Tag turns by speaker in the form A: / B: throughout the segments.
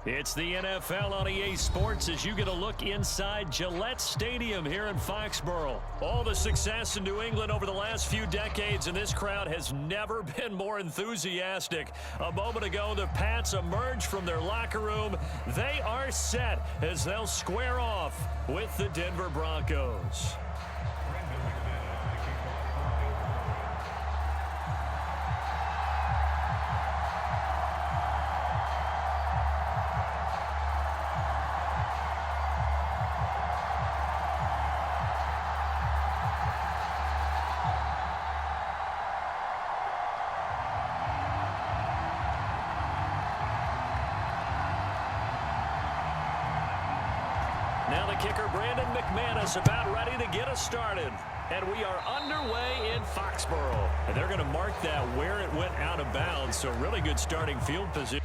A: It's the NFL on EA Sports as you get a look inside Gillette Stadium here in Foxborough. All the success in New England over the last few decades, and this crowd has never been more enthusiastic. A moment ago, the Pats emerged from their locker room. They are set as they'll square off with the Denver Broncos. Now the kicker, Brandon McManus, about ready to get us started. And we are underway in Foxborough. And they're going to mark that where it went out of bounds. So really good starting field position.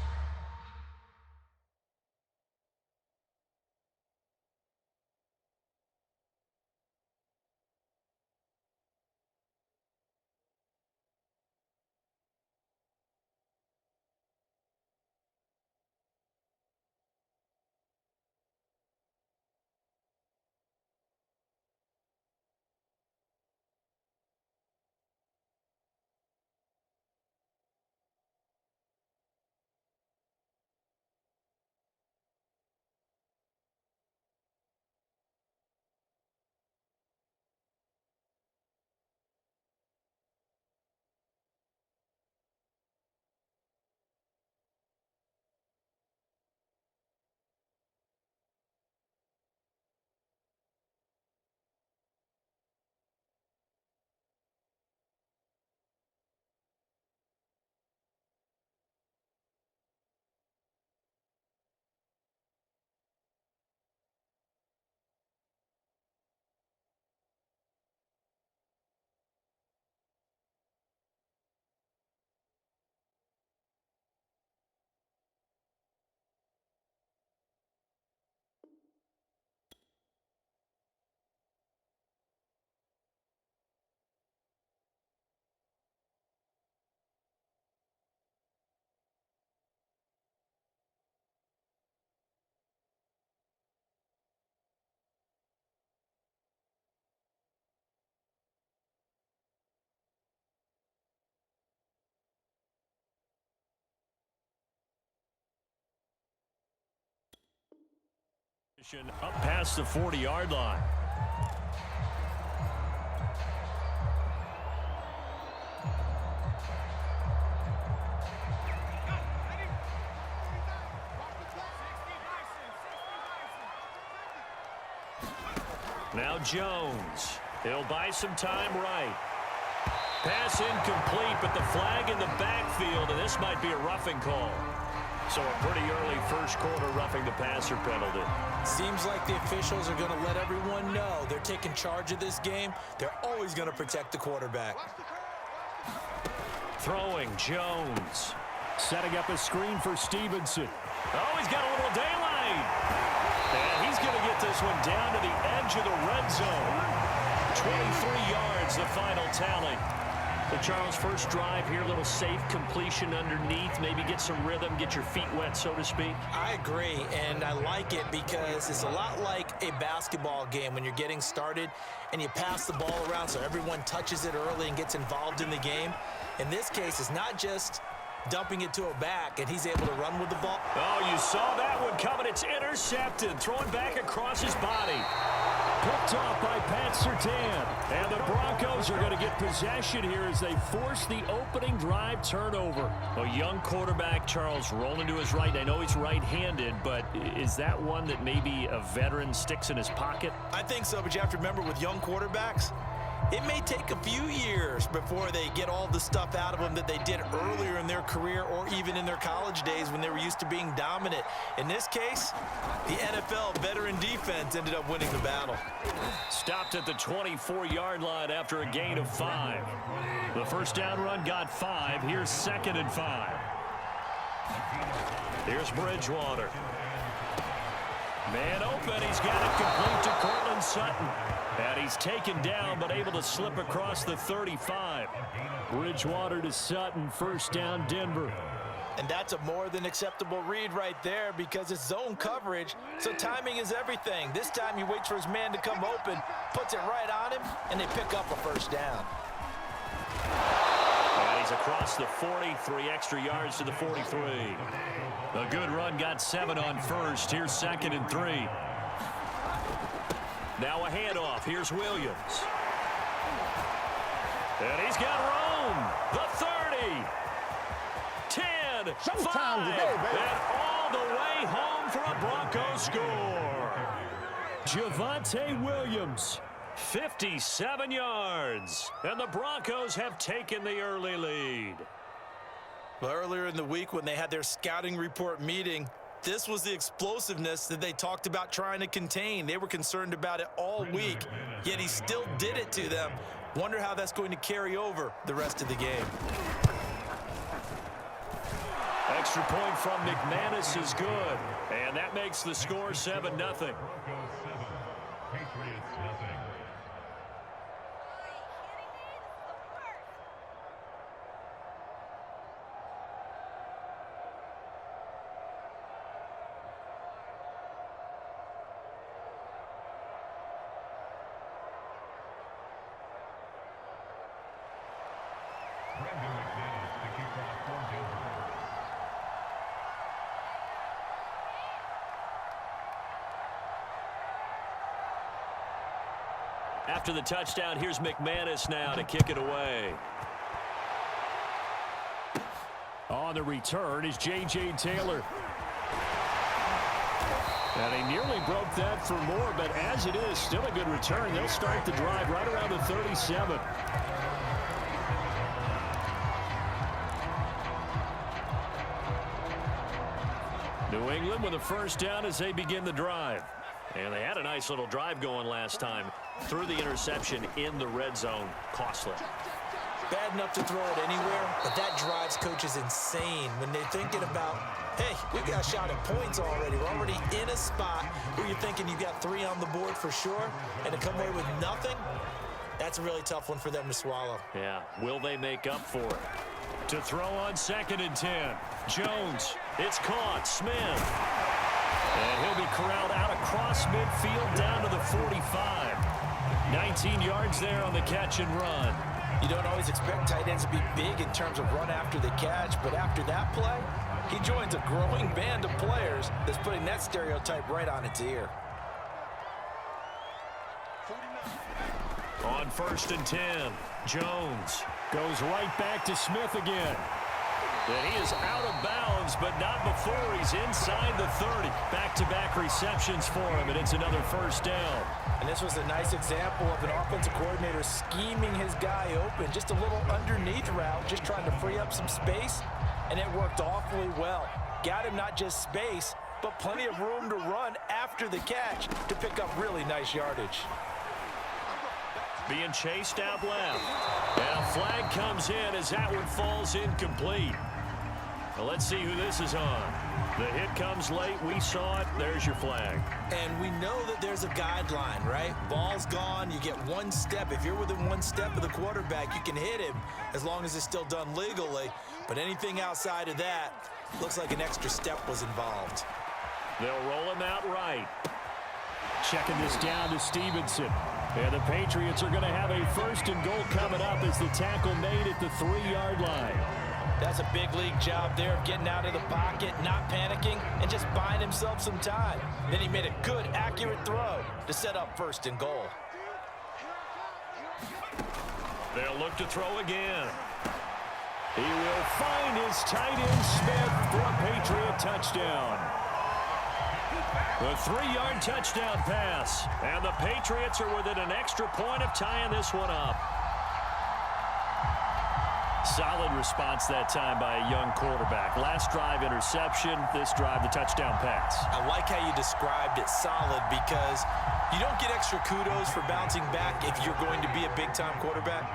A: Up past the 40-yard line. Now Jones. He'll buy some time right. Pass incomplete, but the flag in the backfield, and this might be a roughing call. So a pretty early first quarter roughing the passer penalty.
B: Seems like the officials are going to let everyone know they're taking charge of this game. They're always going to protect the quarterback.
A: Throwing, Jones. Setting up a screen for Stevenson. Oh, he's got a little daylight. And he's going to get this one down to the edge of the red zone. 23 yards, the final tally. So Charles, first drive here, a little safe completion underneath, maybe get some rhythm, get your feet wet, so to speak.
B: I agree, and I like it because it's a lot like a basketball game when you're getting started and you pass the ball around so everyone touches it early and gets involved in the game. In this case, it's not just dumping it to a back, and he's able to run with the ball.
A: Oh, you saw that one coming. It's intercepted, thrown back across his body. Picked off by Pat Surtain. And the Broncos are going to get possession here as they force the opening drive turnover. A young quarterback, Charles, rolling to his right. I know he's right-handed, but is that one that maybe a veteran sticks in his pocket?
B: I think so, but you have to remember with young quarterbacks, it may take a few years before they get all the stuff out of them that they did earlier in their career or even in their college days when they were used to being dominant. In this case, the NFL veteran defense ended up winning the battle.
A: Stopped at the 24-yard line after a gain of 5. The first down run got 5. Here's 2nd and 5. Here's Bridgewater. Man open. He's got it complete to Cortland Sutton. And he's taken down, but able to slip across the 35. Bridgewater to Sutton, first down Denver.
B: And that's a more than acceptable read right there because it's zone coverage, so timing is everything. This time he waits for his man to come open, puts it right on him, and they pick up a first down.
A: And he's across the 40, 3 extra yards to the 43. A good run, got 7 on first. Here's 2nd and 3. Now a handoff. Here's Williams. And he's got room. The 30. 10, 5, and all the way home for a Broncos score. Javonte Williams, 57 yards, and the Broncos have taken the early lead.
B: Well, earlier in the week when they had their scouting report meeting, this was the explosiveness that they talked about trying to contain. They were concerned about it all week, yet he still did it to them. Wonder how that's going to carry over the rest of the game.
A: Extra point from McManus is good, and that makes the score 7-0. After the touchdown, here's McManus now to kick it away. On the return is J.J. Taylor. And he nearly broke that for more, but as it is, still a good return. They'll start the drive right around the 37. New England with a first down as they begin the drive. And they had a nice little drive going last time. Threw the interception in the red zone. Costly.
B: Bad enough to throw it anywhere, but that drives coaches insane when they're thinking about, hey, we got a shot at points already. We're already in a spot where you're thinking you got 3 on the board for sure, and to come away with nothing, that's a really tough one for them to swallow.
A: Yeah, will they make up for it? To throw on 2nd and 10. Jones, it's caught. Smith. And he'll be corralled out across midfield down to the 45. 19 yards there on the catch and run.
B: You don't always expect tight ends to be big in terms of run after the catch, but after that play, he joins a growing band of players that's putting that stereotype right on its ear.
A: On 1st and 10, Jones goes right back to Smith again. And he is out of bounds, but not before he's inside the 30. Back-to-back receptions for him, and it's another first down.
B: And this was a nice example of an offensive coordinator scheming his guy open. Just a little underneath route, just trying to free up some space, and it worked awfully well. Got him not just space, but plenty of room to run after the catch to pick up really nice yardage.
A: Being chased out left. And a flag comes in as that one falls incomplete. Well, let's see who this is on. The hit comes late. We saw it. There's your flag.
B: And we know that there's a guideline, right? Ball's gone. You get 1 step. If you're within 1 step of the quarterback, you can hit him as long as it's still done legally. But anything outside of that, looks like an extra step was involved.
A: They'll roll him out right. Checking this down to Stevenson. And the Patriots are going to have a 1st and goal coming up as the tackle made at the 3-yard line.
B: That's a big league job there of getting out of the pocket, not panicking, and just buying himself some time. Then he made a good, accurate throw to set up 1st and goal.
A: They'll look to throw again. He will find his tight end Smith for a Patriot touchdown. The 3-yard touchdown pass. And the Patriots are within an extra point of tying this one up. Solid response that time by a young quarterback. Last drive, interception. This drive, the touchdown pass.
B: I like how you described it, solid, because you don't get extra kudos for bouncing back if you're going to be a big-time quarterback.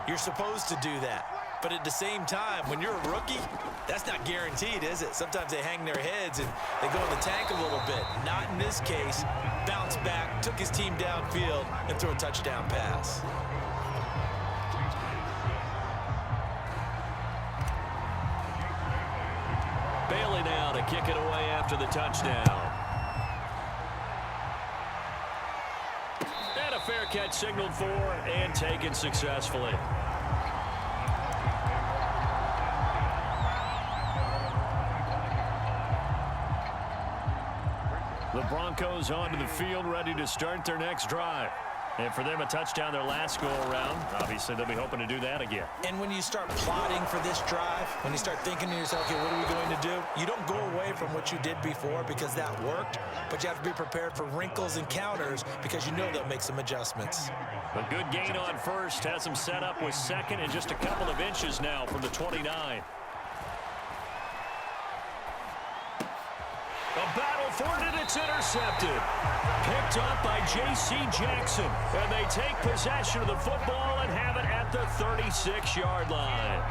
B: You're supposed to do that. But at the same time, when you're a rookie, that's not guaranteed, is it? Sometimes they hang their heads and they go in the tank a little bit. Not in this case. Bounced back, took his team downfield, and threw a touchdown pass.
A: kick it away after the touchdown. And a fair catch signaled for and taken successfully. The Broncos onto the field, ready to start their next drive. And for them, a touchdown their last go-around. Obviously, they'll be hoping to do that again.
B: And when you start plotting for this drive, when you start thinking to yourself, okay, what are we going to do? You don't go away from what you did before because that worked, but you have to be prepared for wrinkles and counters because you know they'll make some adjustments.
A: A good gain on first has them set up with second and just a couple of inches now from the 29. A battle for it, and it's intercepted. Picked up by J.C. Jackson. And they take possession of the football and have it at the 36-yard line.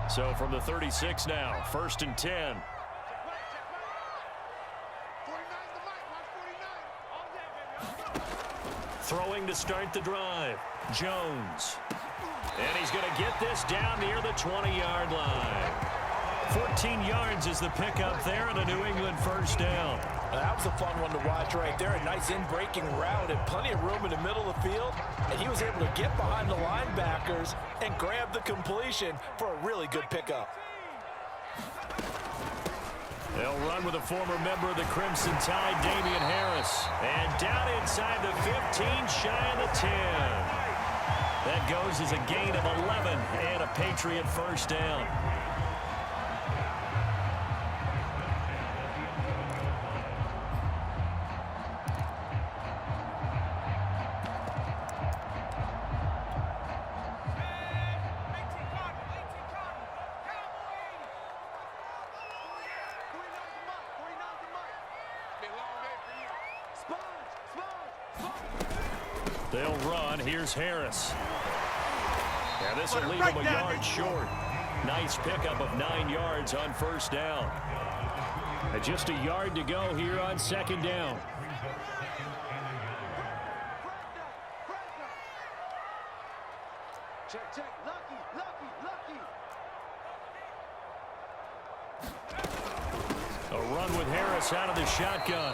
A: So from the 36 now, 1st and 10. Throwing to start the drive. Jones. And he's going to get this down near the 20-yard line. 14 yards is the pickup there and a New England first down.
B: That was a fun one to watch right there. A nice in-breaking route and plenty of room in the middle of the field. And he was able to get behind the linebackers and grab the completion for a really good pickup.
A: They'll run with a former member of the Crimson Tide, Damian Harris. And down inside the 15, shy of the 10. That goes as a gain of 11 and a Patriot first down. They'll run. Here's Harris. Yeah, this will leave him a yard short. Nice pickup of 9 yards on first down. And just a yard to go here on second down.
C: Check, check. Lucky.
A: A run with Harris out of the shotgun.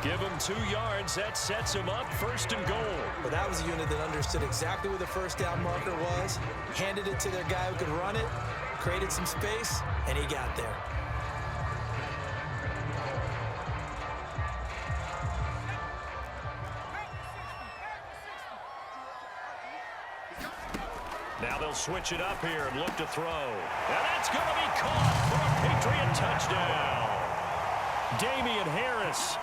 A: Give him 2 yards. That sets him up 1st and goal.
B: But that was a unit that understood exactly where the first down marker was, handed it to their guy who could run it, created some space, and he got there.
A: Now they'll switch it up here and look to throw. And that's going to be caught for a Patriot touchdown. Damian Harris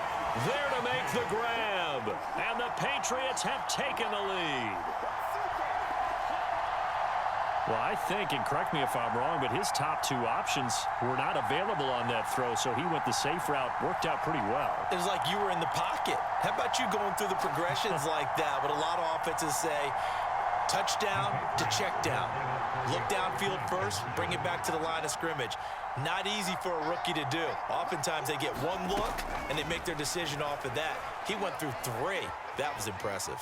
A: there to make the grab. And the Patriots have taken the lead. Well, I think, and correct me if I'm wrong, but his top 2 options were not available on that throw, so he went the safe route. Worked out pretty well.
B: It was like you were in the pocket. How about you going through the progressions like that? But a lot of offenses say touchdown to check down. Look downfield first, bring it back to the line of scrimmage. Not easy for a rookie to do. Oftentimes they get one look and they make their decision off of that. He went through 3. That was impressive.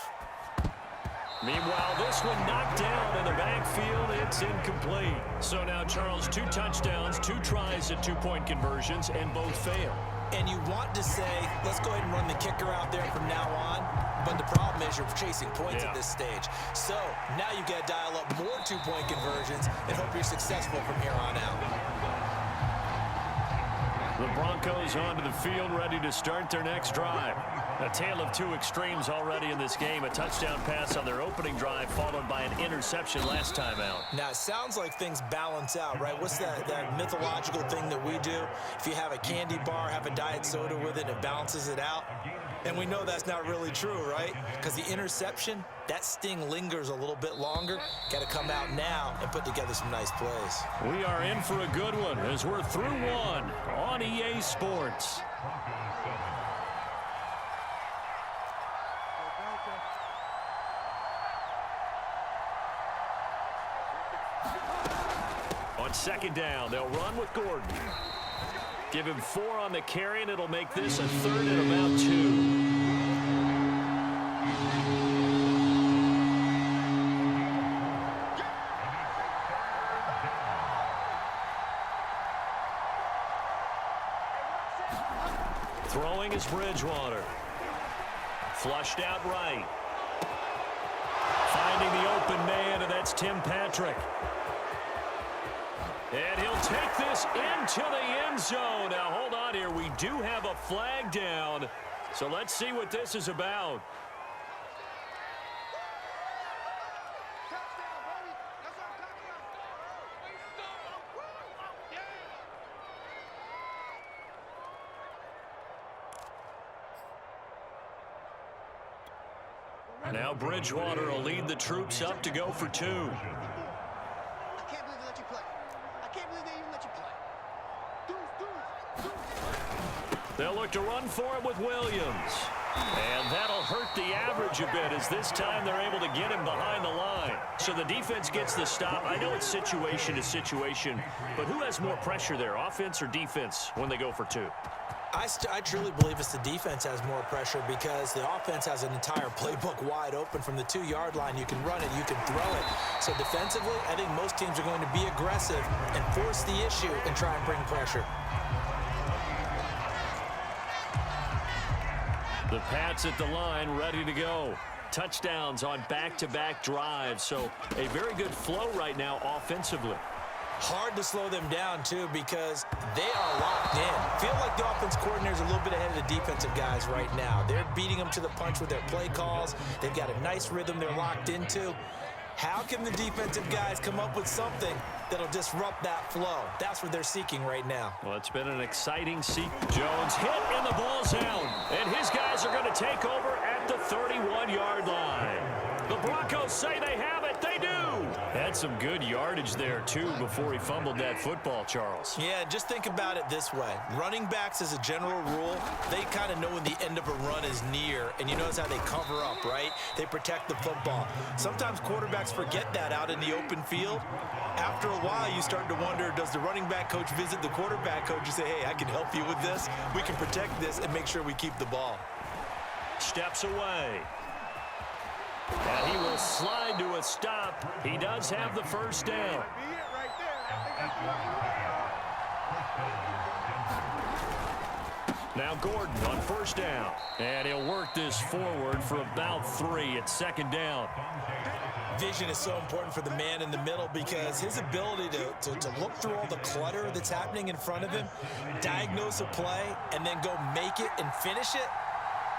A: Meanwhile, this one knocked down in the backfield. It's incomplete. So now, Charles, 2 touchdowns, 2 tries at 2-point conversions, and both fail.
B: And you want to say, let's go ahead and run the kicker out there from now on. But the problem is you're chasing points at this stage. So now you've got to dial up more 2-point conversions and hope you're successful from here on out.
A: The Broncos onto the field, ready to start their next drive. A tale of 2 extremes already in this game. A touchdown pass on their opening drive, followed by an interception last time out.
B: Now, it sounds like things balance out, right? What's that mythological thing that we do? If you have a candy bar, have a diet soda with it, it balances it out. And we know that's not really true, right? Because the interception, that sting lingers a little bit longer. Got to come out now and put together some nice plays.
A: We are in for a good one as we're through 1 on EA Sports. On second down, they'll run with Gordon. Give him 4 on the carry, and it'll make this a 3rd and about 2. Throwing is Bridgewater. Flushed out right. Finding the open man, and that's Tim Patrick. And he'll take this into the end zone. Now, hold on here. We do have a flag down. So let's see what this is about.
C: Touchdown, baby. That's what I'm talking about.
A: Now Bridgewater will lead the troops up to go for 2.
C: I can't believe they let you play. I can't believe they even let you play.
A: They'll look to run for it with Williams. And that'll hurt the average a bit as this time they're able to get him behind the line. So the defense gets the stop. I know it's situation to situation, but who has more pressure there, offense or defense, when they go for 2?
B: I truly believe it's the defense has more pressure because the offense has an entire playbook wide open from the 2-yard line. You can run it, you can throw it. So defensively, I think most teams are going to be aggressive and force the issue and try and bring pressure.
A: The Pats at the line, ready to go. Touchdowns on back-to-back drives, so a very good flow right now offensively.
B: Hard to slow them down, too, because they are locked in. Feel like the offense coordinator is a little bit ahead of the defensive guys right now. They're beating them to the punch with their play calls. They've got a nice rhythm they're locked into. How can the defensive guys come up with something that'll disrupt that flow? That's what they're seeking right now.
A: Well, it's been an exciting sequence. Jones hit and the ball's out. And his guys are going to take over at the 31-yard line. The Broncos say they have it. They do. Had some good yardage there, too, before he fumbled that football, Charles.
B: Yeah, just think about it this way. Running backs, as a general rule, they kind of know when the end of a run is near, and you notice how they cover up, right? They protect the football. Sometimes quarterbacks forget that out in the open field. After a while, you start to wonder, does the running back coach visit the quarterback coach and say, hey, I can help you with this. We can protect this and make sure we keep the ball.
A: Steps away. And he will slide to a stop. He does have the first down. Now Gordon on first down. And he'll work this forward for about 3. It's second down.
B: Vision is so important for the man in the middle because his ability to look through all the clutter that's happening in front of him, diagnose a play, and then go make it and finish it,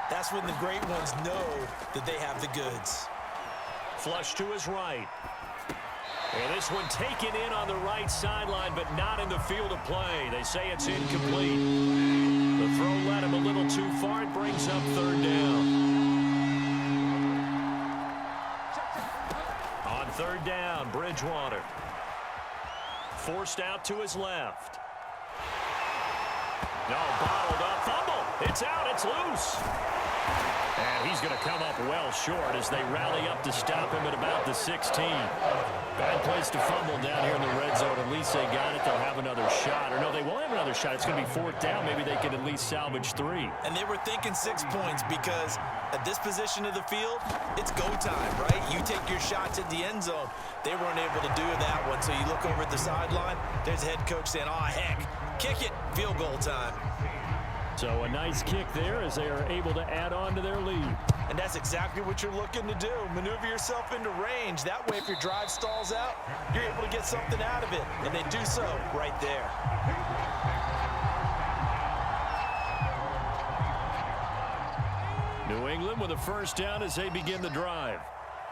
B: that's when the great ones know that they have the goods.
A: Flush to his right. And this one taken in on the right sideline, but not in the field of play. They say it's incomplete. The throw led him a little too far. It brings up third down. On third down, Bridgewater. Forced out to his left. No, bottled up. Fumble. It's out. It's loose. And he's going to come up well short as they rally up to stop him at about the 16. Bad place to fumble down here in the red zone. At least they got it. They'll have another shot. Or no, they won't have another shot. It's going to be fourth down. Maybe they can at least salvage 3.
B: And they were thinking 6 points because at this position of the field, it's go time, right? You take your shots at the end zone. They weren't able to do that one. So you look over at the sideline. There's the head coach saying, oh, heck, kick it. Field goal time.
A: So a nice kick there as they are able to add on to their lead.
B: And that's exactly what you're looking to do. Maneuver yourself into range. That way, if your drive stalls out, you're able to get something out of it. And they do so right there.
A: New England with a first down as they begin the drive.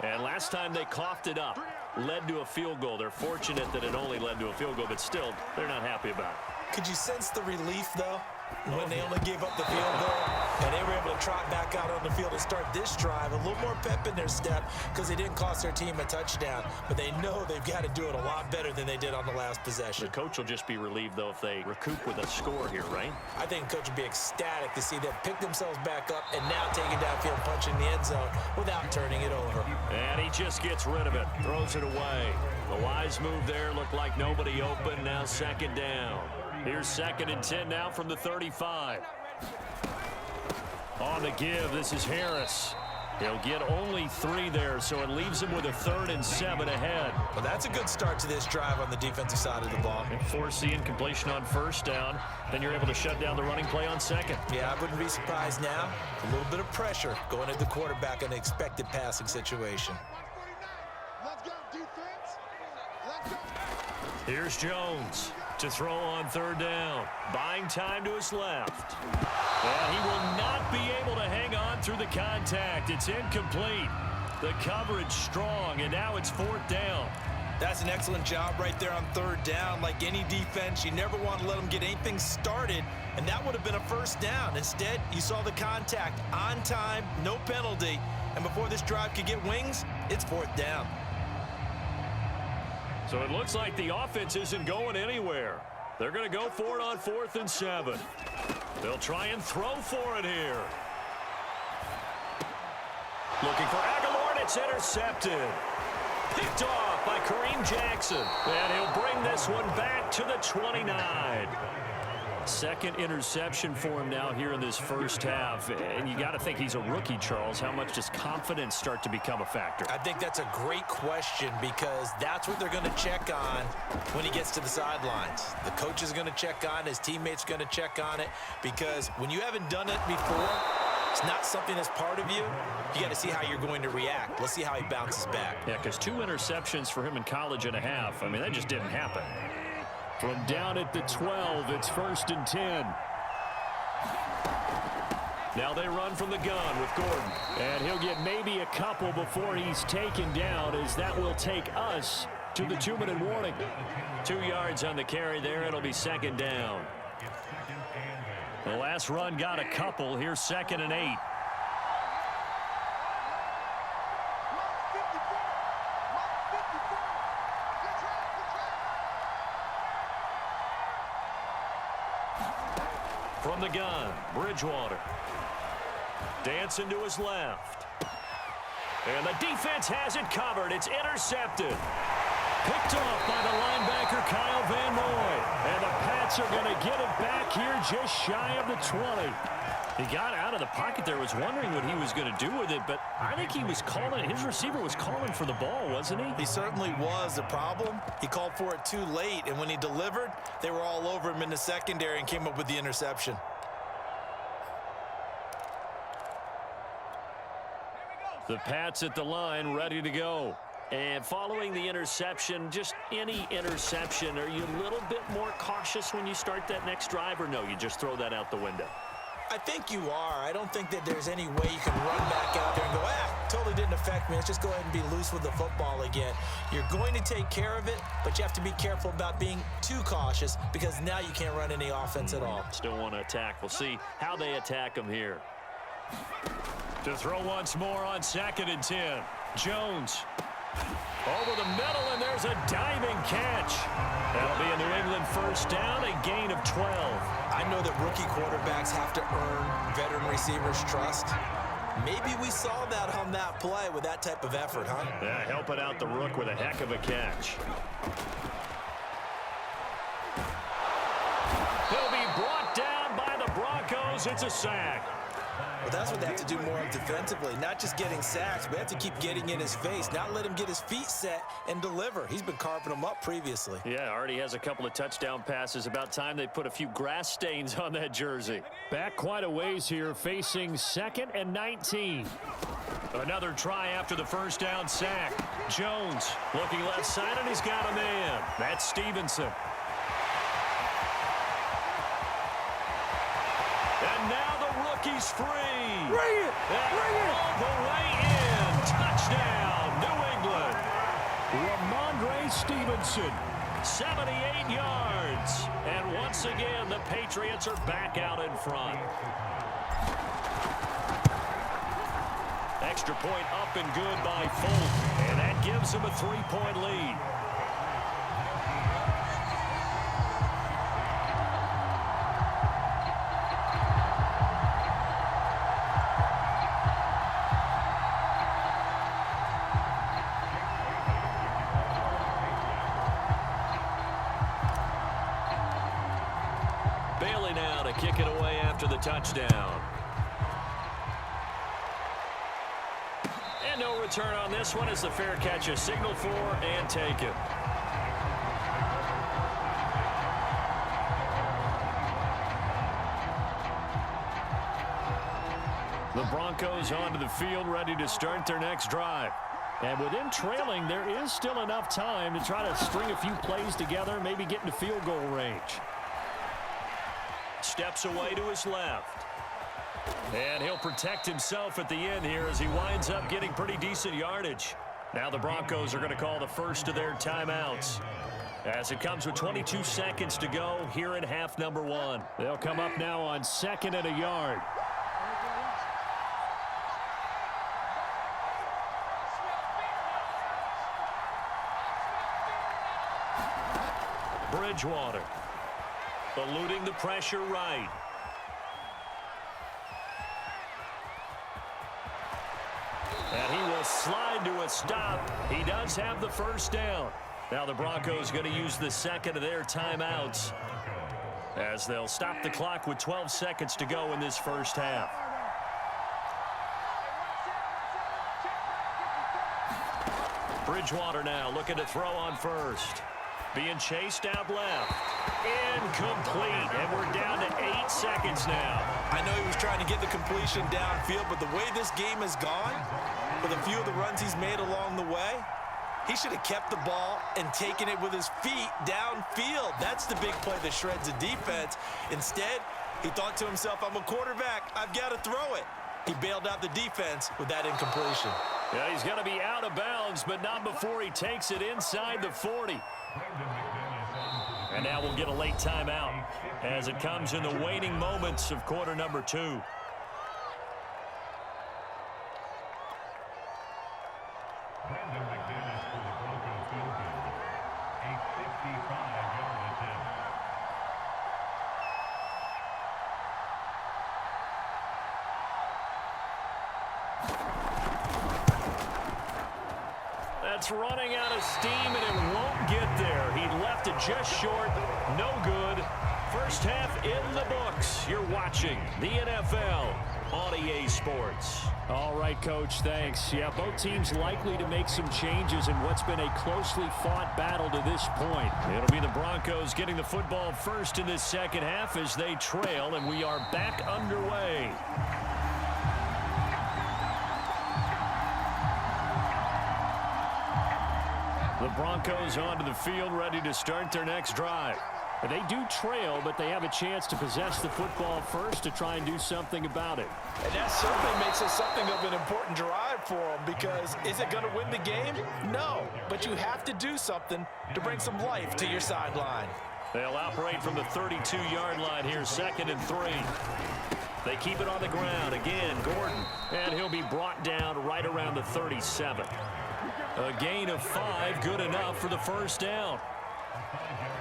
A: And last time they coughed it up, led to a field goal. They're fortunate that it only led to a field goal, but still, they're not happy about it.
B: Could you sense the relief, though, when they only gave up the field goal and they were able to trot back out on the field and start this drive? A little more pep in their step because they didn't cost their team a touchdown, but they know they've got to do it a lot better than they did on the last possession.
A: The coach will just be relieved, though, if they recoup with a score here, right?
B: I think the coach would be ecstatic to see them pick themselves back up and now take it downfield, punch in the end zone without turning it over.
A: And he just gets rid of it, throws it away. The wise move there, looked like nobody open, now second down. Here's 2nd and 10 now from the 35. On the give, this is Harris. He'll get only 3 there, so it leaves him with a 3rd and 7 ahead.
B: Well, that's a good start to this drive on the defensive side of the ball.
A: And force the incompletion on 1st down. Then you're able to shut down the running play on 2nd.
B: Yeah, I wouldn't be surprised now. A little bit of pressure going at the quarterback in an expected passing situation.
C: Let's go, defense. Let's go.
A: Here's Jones to throw on 3rd down. Buying time to his left. And he will not be able to hang on through the contact. It's incomplete. The coverage strong, and now it's 4th down.
B: That's an excellent job right there on 3rd down. Like any defense, you never want to let them get anything started, and that would have been a 1st down. Instead, you saw the contact on time, no penalty, and before this drive could get wings, it's 4th down.
A: So it looks like the offense isn't going anywhere. They're going to go for it on 4th and 7. They'll try and throw for it here. Looking for Aguilar, and it's intercepted. Picked off by Kareem Jackson. And he'll bring this one back to the 29. 2nd interception for him now here in this 1st half. And you got to think he's a rookie, Charles. How much does confidence start to become a factor?
B: I think that's a great question because that's what they're going to check on when he gets to the sidelines. The coach is going to check on, his teammates are going to check on it, because when you haven't done it before, it's not something that's part of you. You got to see how you're going to react. Let's see how he bounces back.
A: Yeah, because 2 interceptions for him in college and a half. I mean, that just didn't happen. From down at the 12, it's 1st and 10. Now they run from the gun with Gordon. And he'll get maybe a couple before he's taken down, as that will take us to the 2-minute warning. 2 yards on the carry there. It'll be 2nd down. The last run got a couple. Here's 2nd and 8. From the gun, Bridgewater. Dancing to his left. And the defense has it covered. It's intercepted. Picked off by the linebacker, Kyle Van Noy. And the Pats are going to get it back here just shy of the 20. He got out of the pocket there, was wondering what he was going to do with it, but I think he was calling, his receiver was calling for the ball, wasn't he?
B: He certainly was. The problem, he called for it too late, and when he delivered, they were all over him in the secondary and came up with the interception.
A: The Pats at the line, ready to go. And following the interception, just any interception, are you a little bit more cautious when you start that next drive, or no, you just throw that out the window?
B: I think you are. I don't think that there's any way you can run back out there and go, totally didn't affect me. Let's just go ahead and be loose with the football again. You're going to take care of it, but you have to be careful about being too cautious, because now you can't run any offense at all.
A: Still want to attack. We'll see how they attack them here. To throw once more on 2nd and 10. Jones. Over the middle, and there's a diving catch. That'll be a New England 1st down, a gain of 12.
B: I know that rookie quarterbacks have to earn veteran receivers' trust. Maybe we saw that on that play with that type of effort, huh?
A: Yeah, helping out the rook with a heck of a catch. He'll be brought down by the Broncos. It's a sack.
B: Well, that's what they have to do more of defensively, not just getting sacks, but they have to keep getting in his face, not let him get his feet set and deliver. He's been carving them up previously.
A: Yeah, already has a couple of touchdown passes. About time they put a few grass stains on that jersey. Back quite a ways here, facing 2nd and 19. Another try after the 1st down sack. Jones looking left side, and he's got a man. That's Stevenson. And now the rookie's free.
B: Bring it!
A: Bring it! All the way in. Touchdown, New England. Ramondre Stevenson, 78 yards. And once again, the Patriots are back out in front. Extra point up and good by Folk. And that gives him a 3-point lead. Bailey now to kick it away after the touchdown. return on this one as the fair catch is signaled for and taken. The Broncos onto the field, ready to start their next drive. And with them trailing, there is still enough time to try to string a few plays together, maybe get into field goal range. Steps away to his left. And he'll protect himself at the end here as he winds up getting pretty decent yardage. Now the Broncos are going to call the first of their timeouts, as it comes with 22 seconds to go here in half number one. They'll come up now on 2nd and a yard. Bridgewater eluding the pressure right. And he will slide to a stop. He does have the first down. Now the Broncos going to use the second of their timeouts, as they'll stop the clock with 12 seconds to go in this first half. Bridgewater now looking to throw on first. Being chased out left. Incomplete. And we're down to 8 seconds now.
B: I know he was trying to get the completion downfield, but the way this game has gone, with a few of the runs he's made along the way, he should have kept the ball and taken it with his feet downfield. That's the big play that shreds the defense. Instead, he thought to himself, I'm a quarterback. I've got to throw it. He bailed out the defense with that incompletion.
A: Yeah, he's going to be out of bounds, but not before he takes it inside the 40. And now we'll get a late timeout as it comes in the waning moments of quarter number 2. That's running out of steam, and it won't get there. He left it just short. No good. First half in the books. You're watching the NFL on EA Sports. All right, Coach, thanks. Yeah, both teams likely to make some changes in what's been a closely fought battle to this point. It'll be the Broncos getting the football first in this second half as they trail, and we are back underway. The Broncos onto the field, ready to start their next drive. They do trail, but they have a chance to possess the football first to try and do something about it.
B: And that certainly makes it something of an important drive for them, because is it going to win the game? No, but you have to do something to bring some life to your sideline.
A: They'll operate from the 32-yard line here, 2nd and 3. They keep it on the ground. Again, Gordon. And he'll be brought down right around the 37. A gain of 5, good enough for the first down.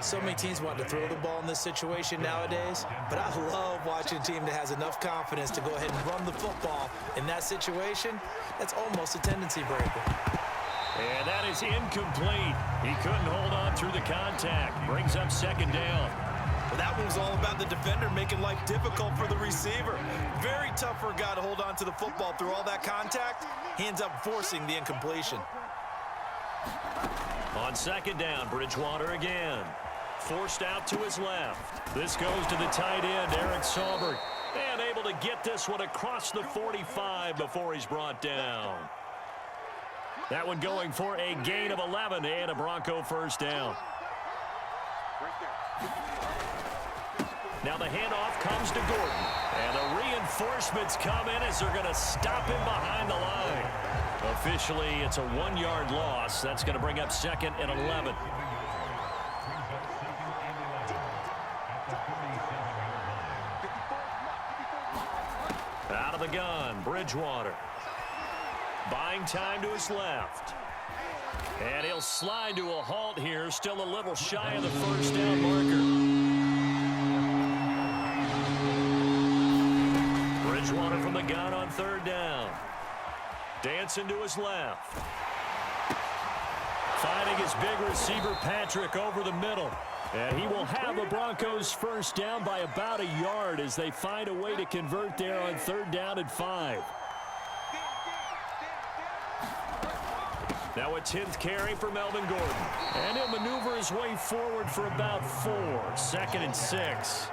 B: So many teams want to throw the ball in this situation nowadays, but I love watching a team that has enough confidence to go ahead and run the football. In that situation, that's almost a tendency breaker.
A: And that is incomplete. He couldn't hold on through the contact. Brings up 2nd down.
B: Well, that one was all about the defender making life difficult for the receiver. Very tough for a guy to hold on to the football through all that contact. He ends up forcing the incompletion.
A: On 2nd down, Bridgewater again. Forced out to his left. This goes to the tight end, Eric Saubert. And able to get this one across the 45 before he's brought down. That one going for a gain of 11 and a Bronco first down. Now the handoff comes to Gordon. And the reinforcements come in as they're going to stop him behind the line. Officially, it's a 1-yard loss. That's going to bring up 2nd and 11. Out of the gun, Bridgewater. Buying time to his left. And he'll slide to a halt here. Still a little shy of the first down marker. Bridgewater from the gun on 3rd down. Dancing to his left. Finding his big receiver, Patrick, over the middle. And he will have the Broncos first down by about a yard as they find a way to convert there on 3rd down and 5. Now a 10th carry for Melvin Gordon. And he'll maneuver his way forward for about 4. 2nd and 6.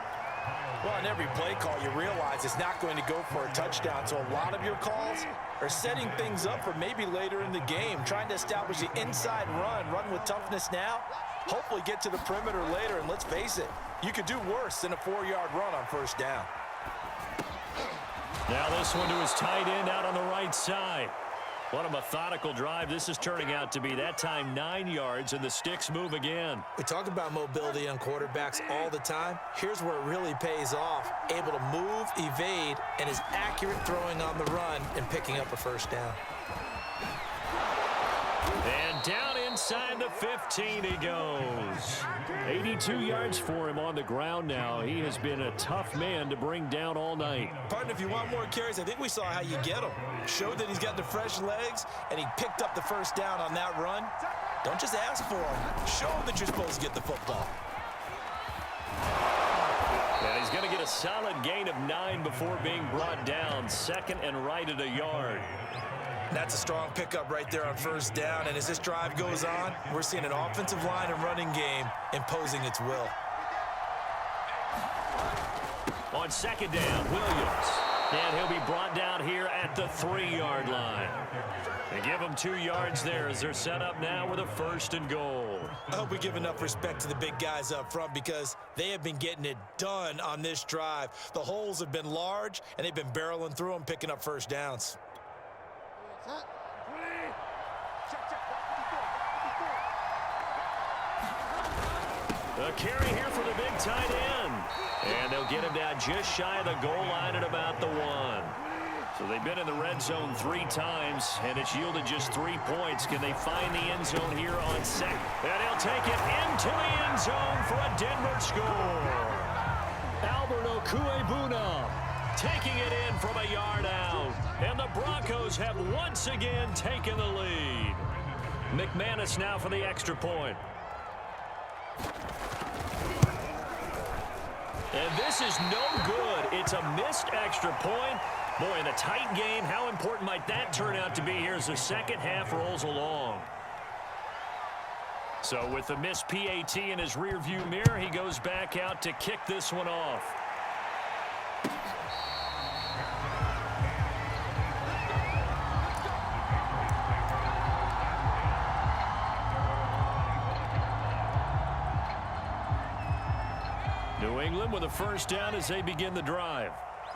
B: Well, on every play call, you realize it's not going to go for a touchdown. So a lot of your calls are setting things up for maybe later in the game, trying to establish the inside run with toughness now, hopefully get to the perimeter later. And let's face it, you could do worse than a 4-yard run on first down.
A: Now this one to his tight end out on the right side. What a methodical drive this is turning out to be. That time 9 yards, and the sticks move again.
B: We talk about mobility on quarterbacks all the time. Here's where it really pays off. Able to move, evade, and is accurate throwing on the run and picking up a first down.
A: And down inside the 15 he goes. 82 yards for him on the ground now. He has been a tough man to bring down all night.
B: Partner, if you want more carries, I think we saw how you get him. Showed that he's got the fresh legs, and he picked up the first down on that run. Don't just ask for him. Show him that you're supposed to get the football.
A: And he's going to get a solid gain of 9 before being brought down. 2nd and right at a yard.
B: That's a strong pickup right there on first down. And as this drive goes on, we're seeing an offensive line and running game imposing its will.
A: On 2nd down, Williams. And he'll be brought down here at the 3-yard line. They give him 2 yards there as they're set up now with a 1st and goal.
B: I hope we give enough respect to the big guys up front because they have been getting it done on this drive. The holes have been large, and they've been barreling through them, picking up first downs.
A: A carry here for the big tight end. And they'll get him down just shy of the goal line at about the 1. So they've been in the red zone 3 times, and it's yielded just 3 points. Can they find the end zone here on 2nd? And he'll take it into the end zone for a Denver score. Albert Okuebuna taking it in from a yard out. And the Broncos have once again taken the lead. McManus now for the extra point. And this is no good. It's a missed extra point. Boy, in a tight game, how important might that turn out to be here as the second half rolls along? So with the missed PAT in his rearview mirror, he goes back out to kick this one off. New England with a first down as they begin the drive.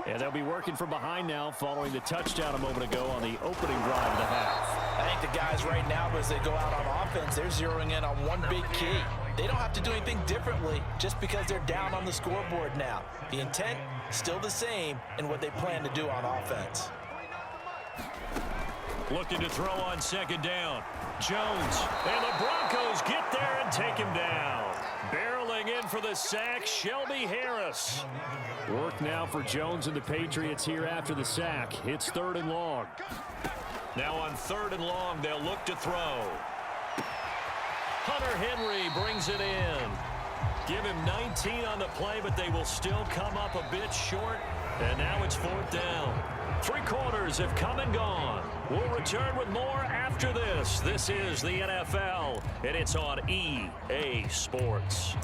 A: And they'll be working from behind now following the touchdown a moment ago on the opening drive of the half.
B: I think the guys right now, as they go out on offense, they're zeroing in on one big key. They don't have to do anything differently just because they're down on the scoreboard now. The intent, still the same in what they plan to do on offense.
A: Looking to throw on 2nd down. Jones. And the Broncos get there and take him down. Barreling in for the sack, Shelby Harris. Work now for Jones and the Patriots here after the sack. It's 3rd and long. Now on 3rd and long, they'll look to throw. Hunter Henry brings it in. Give him 19 on the play, but they will still come up a bit short. And now it's 4th down. 3 quarters have come and gone. We'll return with more after this. This is the NFL, and it's on EA Sports.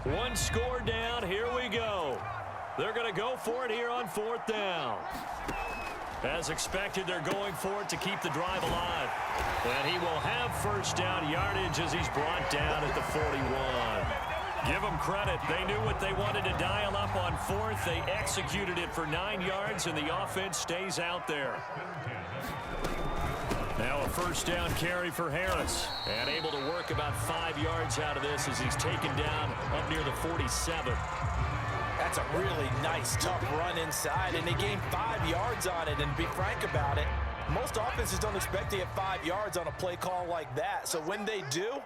A: One score down. Here we go. They're going to go for it here on 4th down. As expected, they're going for it to keep the drive alive. And he will have first down yardage as he's brought down at the 41. Give them credit. They knew what they wanted to dial up on 4th. They executed it for 9 yards, and the offense stays out there. Now a first down carry for Harris. And able to work about 5 yards out of this as he's taken down up near the 47.
B: That's a really nice, tough run inside, and they gained 5 yards on it. And to be frank about it, most offenses don't expect to get 5 yards on a play call like that. So when they do,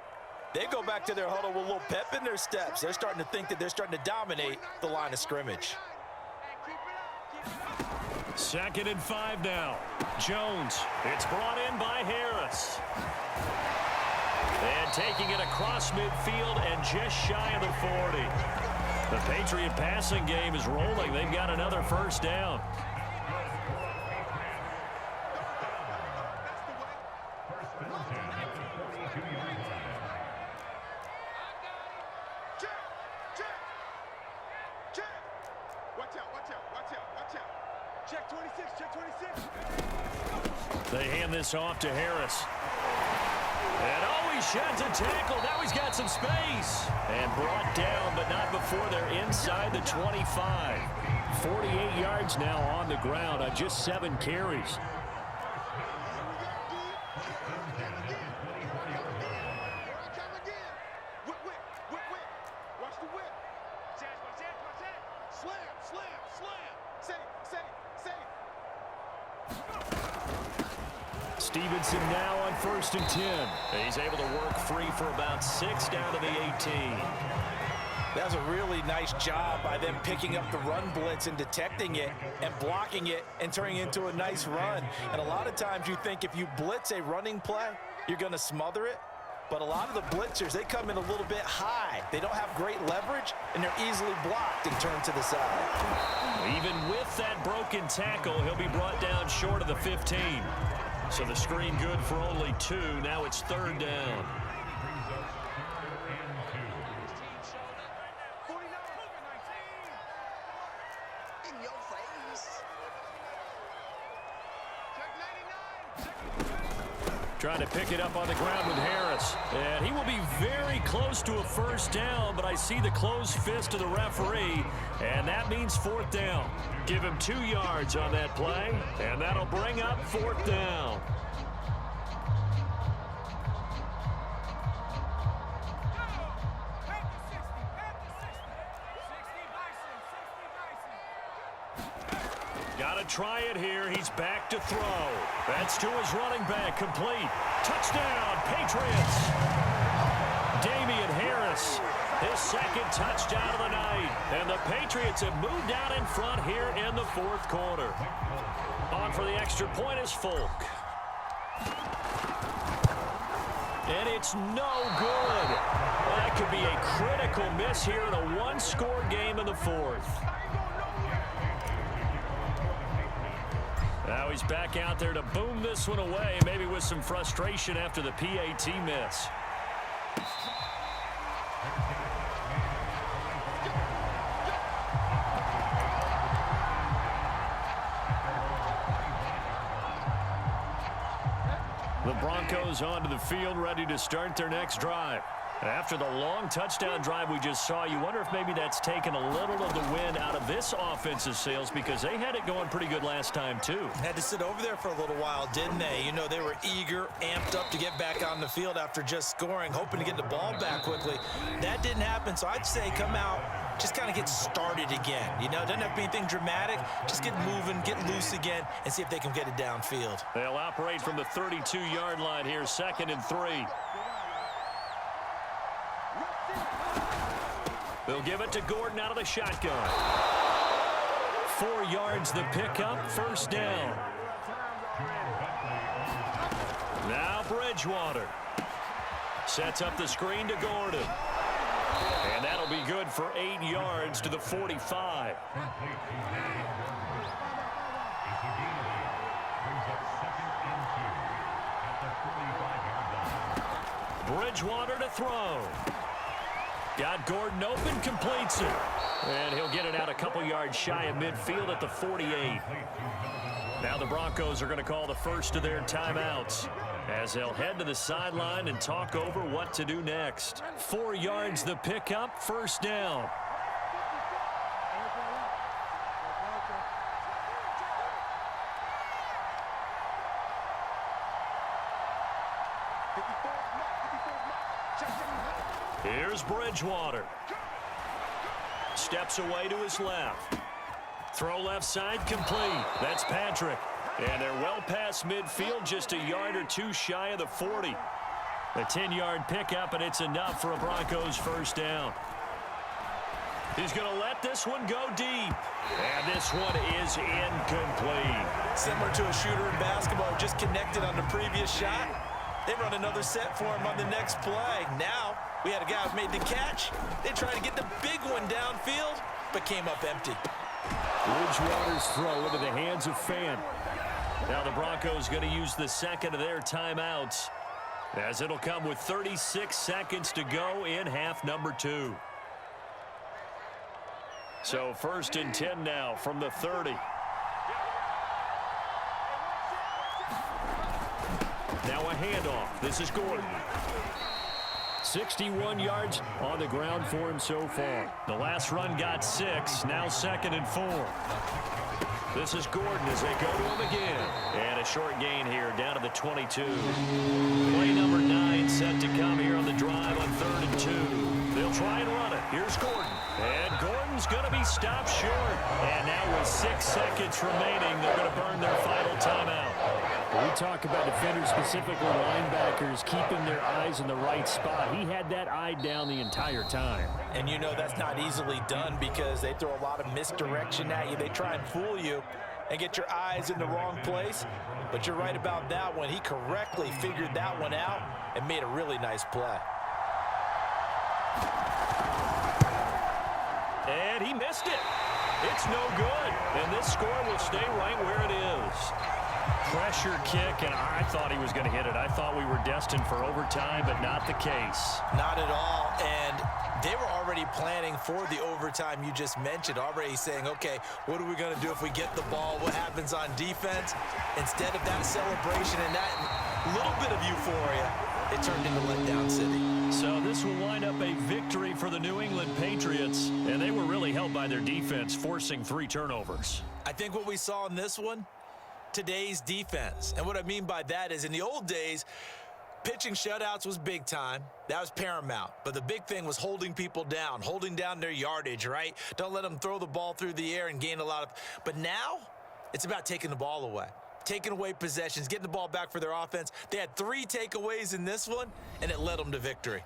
B: they go back to their huddle with a little pep in their steps. They're starting to think that they're starting to dominate the line of scrimmage.
A: 2nd and 5 now. Jones. It's brought in by Harris. And taking it across midfield and just shy of the 40. The Patriot passing game is rolling. They've got another first down.
C: Check 26, check 26.
A: They hand this off to Harris. And oh, he sheds a tackle. Now he's got some space. And brought down, but not before they're inside the 25. 48 yards now on the ground on just 7 carries. Stevenson now on 1st and 10. He's able to work free for about 6 down to the 18.
B: That's a really nice job by them picking up the run blitz and detecting it and blocking it and turning it into a nice run. And a lot of times you think if you blitz a running play, you're going to smother it. But a lot of the blitzers, they come in a little bit high. They don't have great leverage, and they're easily blocked and turned to the side.
A: Even with that broken tackle, he'll be brought down short of the 15. So the screen good for only 2. Now it's 3rd down.
C: In your face.
A: Trying to pick it up on the ground with Harris. And he will be very close to a first down, but I see the closed fist of the referee, and that means 4th down. Give him 2 yards on that play, and that'll bring up 4th down. Got to try it here. He's back to throw. That's to his running back. Complete. Touchdown, Patriots. Damian Harris, his 2nd touchdown of the night. And the Patriots have moved out in front here in the 4th quarter. On for the extra point is Folk. And it's no good. That could be a critical miss here in a 1-score game in the 4th. Now he's back out there to boom this one away, maybe with some frustration after the PAT miss. The Broncos onto the field, ready to start their next drive. After the long touchdown drive we just saw, you wonder if maybe that's taken a little of the wind out of this offensive sails, because they had it going pretty good last time too.
B: Had to sit over there for a little while, didn't they? You know, they were eager, amped up to get back on the field after just scoring, hoping to get the ball back quickly. That didn't happen, so I'd say come out, just kind of get started again. You know, doesn't have to be anything dramatic. Just get moving, get loose again, and see if they can get it downfield.
A: They'll operate from the 32-yard line here, 2nd and 3. They'll give it to Gordon out of the shotgun. 4 yards the pickup, 1st down. Now Bridgewater sets up the screen to Gordon. And that'll be good for 8 yards to the 45. Bridgewater to throw. Got Gordon open, completes it. And he'll get it out a couple yards shy of midfield at the 48. Now the Broncos are going to call the first of their timeouts as they'll head to the sideline and talk over what to do next. 4 yards the pickup, 1st down. Here's Bridgewater. Steps away to his left. Throw left side, complete. That's Patrick. And they're well past midfield, just a yard or 2 shy of the 40. The 10-yard pickup, and it's enough for a Broncos 1st down. He's going to let this one go deep. And this one is incomplete.
B: Similar to a shooter in basketball, just connected on the previous shot. They run another set for him on the next play. Now We had a guy who made the catch. They tried to get the big one downfield, but came up empty.
A: Bridgewater's throw into the hands of Fan. Now the Broncos going to use the second of their timeouts, as it'll come with 36 seconds to go in half number 2. So 1st and 10 now from the 30. Now a handoff. This is Gordon. 61 yards on the ground for him so far. The last run got 6. Now 2nd and 4. This is Gordon as they go to him again. And a short gain here down to the 22. Play number 9 set to come here on the drive on 3rd and 2. They'll try and run it. Here's Gordon. And Gordon's going to be stopped short. And now with 6 seconds remaining, they're going to burn their final timeout.
D: We talk about defenders, specifically linebackers, keeping their eyes in the right spot. He had that eye down the entire time.
B: And you know that's not easily done because they throw a lot of misdirection at you. They try and fool you and get your eyes in the wrong place. But you're right about that one. He correctly figured that one out and made a really nice play.
A: And he missed it. It's no good. And this score will stay right where it is. Pressure kick, and I thought he was going to hit it. I thought we were destined for overtime, but not the case.
B: Not at all. And they were already planning for the overtime you just mentioned, already saying, okay, what are we going to do if we get the ball? What happens on defense? Instead of that celebration and that little bit of euphoria, it turned into letdown city.
A: So this will wind up a victory for the New England Patriots, and they were really helped by their defense, forcing 3 turnovers.
B: I think what we saw in this one, today's defense. And what I mean by that is in the old days, pitching shutouts was big time. That was paramount. But the big thing was holding people down, holding down their yardage, right? Don't let them throw the ball through the air and gain a lot of... But now, it's about taking the ball away. Taking away possessions, getting the ball back for their offense. They had 3 takeaways in this one, and it led them to victory.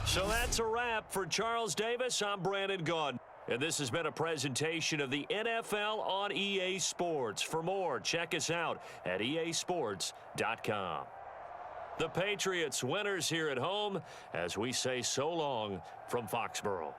A: So that's a wrap for Charles Davis. I'm Brandon Gaudin. And this has been a presentation of the NFL on EA Sports. For more, check us out at easports.com. The Patriots winners here at home as we say so long from Foxborough.